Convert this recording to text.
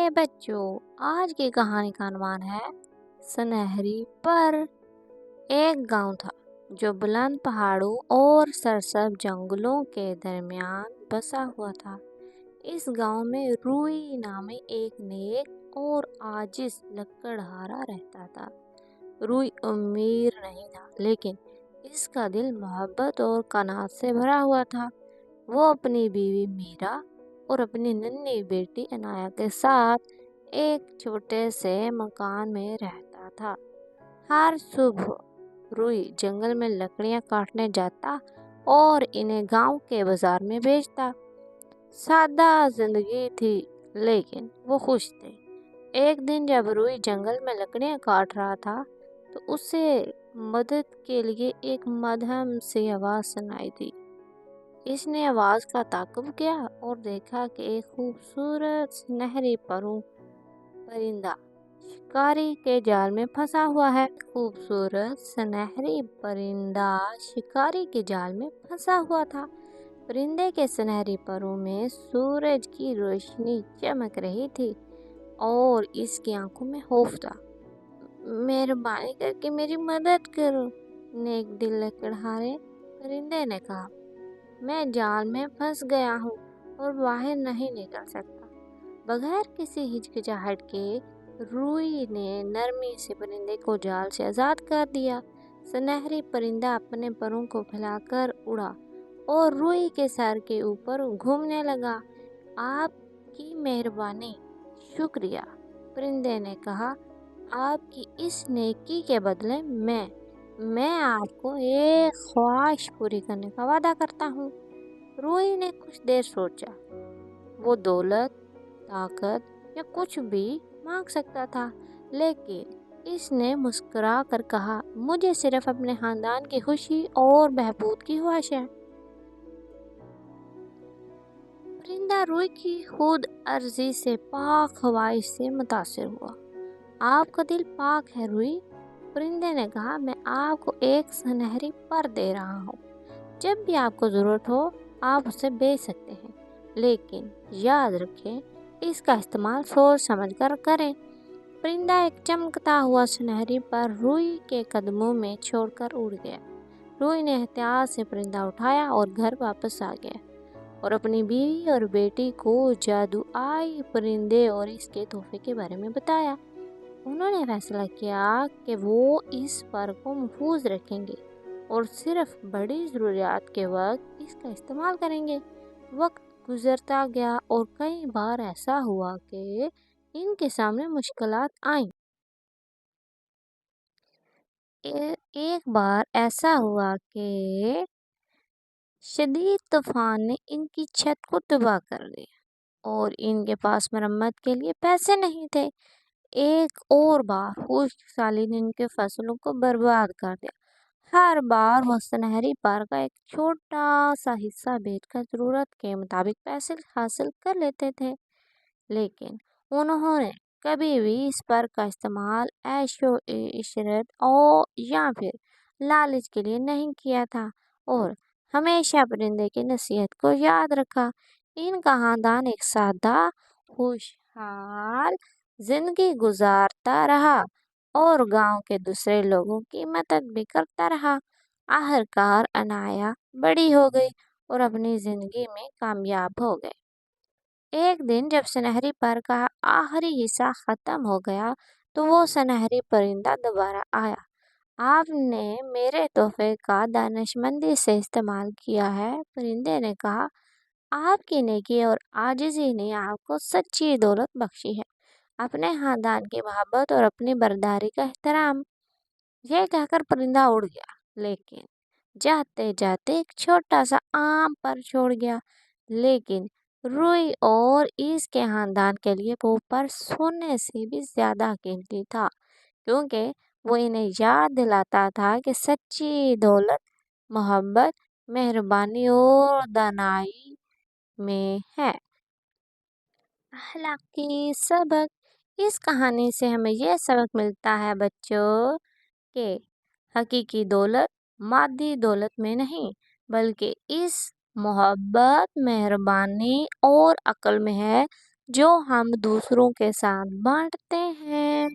پیارے بچوں، آج کی کہانی کا عنوان ہے سنہری پر۔ ایک گاؤں تھا جو بلند پہاڑوں اور سرسبز جنگلوں کے درمیان بسا ہوا تھا۔ اس گاؤں میں روئی نامی ایک نیک اور عاجز لکڑہارا رہتا تھا۔ روئی امیر نہیں تھا، لیکن اس کا دل محبت اور قناعت سے بھرا ہوا تھا۔ وہ اپنی بیوی میرا اور اپنی ننھی بیٹی عنایا کے ساتھ ایک چھوٹے سے مکان میں رہتا تھا۔ ہر صبح روئی جنگل میں لکڑیاں کاٹنے جاتا اور انہیں گاؤں کے بازار میں بیچتا۔ سادہ زندگی تھی، لیکن وہ خوش تھے۔ ایک دن جب روئی جنگل میں لکڑیاں کاٹ رہا تھا تو اسے مدد کے لیے ایک مدھم سی آواز سنائی دی۔ اس نے آواز کا تعاقب کیا اور دیکھا کہ ایک خوبصورت سنہری پرندہ شکاری کے جال میں پھنسا ہوا ہے۔ خوبصورت سنہری پرندہ شکاری کے جال میں پھنسا ہوا تھا۔ پرندے کے سنہری پروں میں سورج کی روشنی چمک رہی تھی اور اس کی آنکھوں میں خوف تھا۔ مہربانی کر کے میری مدد کرو، نیک دل لکڑہارے پرندے نے کہا۔ میں جال میں پھنس گیا ہوں اور باہر نہیں نکل سکتا۔ بغیر کسی ہچکچاہٹ کے روئی نے نرمی سے پرندے کو جال سے آزاد کر دیا۔ سنہری پرندہ اپنے پروں کو پھیلا کر اڑا اور روئی کے سر کے اوپر گھومنے لگا۔ آپ کی مہربانی، شکریہ، پرندے نے کہا۔ آپ کی اس نیکی کے بدلے میں آپ کو ایک خواہش پوری کرنے کا وعدہ کرتا ہوں۔ روئی نے کچھ دیر سوچا۔ وہ دولت، طاقت یا کچھ بھی مانگ سکتا تھا، لیکن اس نے مسکرا کر کہا، مجھے صرف اپنے خاندان کی خوشی اور بہبود کی خواہش ہے۔ پرندہ روئی کی خود عرضی سے پاک خواہش سے متاثر ہوا۔ آپ کا دل پاک ہے روئی، پرندے نے کہا۔ میں آپ کو ایک سنہری پر دے رہا ہوں۔ جب بھی آپ کو ضرورت ہو آپ اسے بیچ سکتے ہیں، لیکن یاد رکھیں اس کا استعمال سوچ سمجھ کر کریں۔ پرندہ ایک چمکتا ہوا سنہری پر روئی کے قدموں میں چھوڑ کر اڑ گیا۔ روئی نے احتیاط سے پرندہ اٹھایا اور گھر واپس آ گیا اور اپنی بیوی اور بیٹی کو جادوئی پرندے اور اس کے تحفے کے بارے میں بتایا۔ انہوں نے فیصلہ کیا کہ وہ اس پر کو محفوظ رکھیں گے اور صرف بڑی ضروریات کے وقت اس کا استعمال کریں گے۔ وقت گزرتا گیا اور کئی بار ایسا ہوا کہ ان کے سامنے مشکلات آئیں۔ ایک بار ایسا ہوا کہ شدید طوفان نے ان کی چھت کو تباہ کر دیا اور ان کے پاس مرمت کے لیے پیسے نہیں تھے۔ ایک اور بار خشک سالی نے ان کے فصلوں کو برباد کر دیا۔ ہر بار وہ سنہری پر کا ایک چھوٹا سا حصہ بیچ کر ضرورت کے مطابق پیسے حاصل کر لیتے تھے، لیکن انہوں نے کبھی بھی اس پر کا استعمال عیش و عشرت یا پھر لالچ کے لیے نہیں کیا تھا اور ہمیشہ پرندے کی نصیحت کو یاد رکھا۔ ان کا خاندان ایک سادہ، خوشحال زندگی گزارتا رہا اور گاؤں کے دوسرے لوگوں کی مدد بھی کرتا رہا۔ آخرکار عنایا بڑی ہو گئی اور اپنی زندگی میں کامیاب ہو گئے۔ ایک دن جب سنہری پر کا آخری حصہ ختم ہو گیا تو وہ سنہری پرندہ دوبارہ آیا۔ آپ نے میرے تحفے کا دانشمندی سے استعمال کیا ہے، پرندے نے کہا۔ آپ کی نیکی اور عاجزی نے آپ کو سچی دولت بخشی ہے، اپنے خاندان کی محبت اور اپنی برداری کا احترام۔ یہ کہہ کر پرندہ اڑ گیا، لیکن جاتے جاتے ایک چھوٹا سا آم پر چھوڑ گیا۔ لیکن روئی اور اس کے خاندان کے لیے وہ پر سونے سے بھی زیادہ قیمتی تھا، کیونکہ وہ انہیں یاد دلاتا تھا کہ سچی دولت محبت، مہربانی اور دانائی میں ہے۔ اخلاقی سبق: اس کہانی سے ہمیں یہ سبق ملتا ہے بچوں کہ حقیقی دولت مادی دولت میں نہیں، بلکہ اس محبت، مہربانی اور عقل میں ہے جو ہم دوسروں کے ساتھ بانٹتے ہیں۔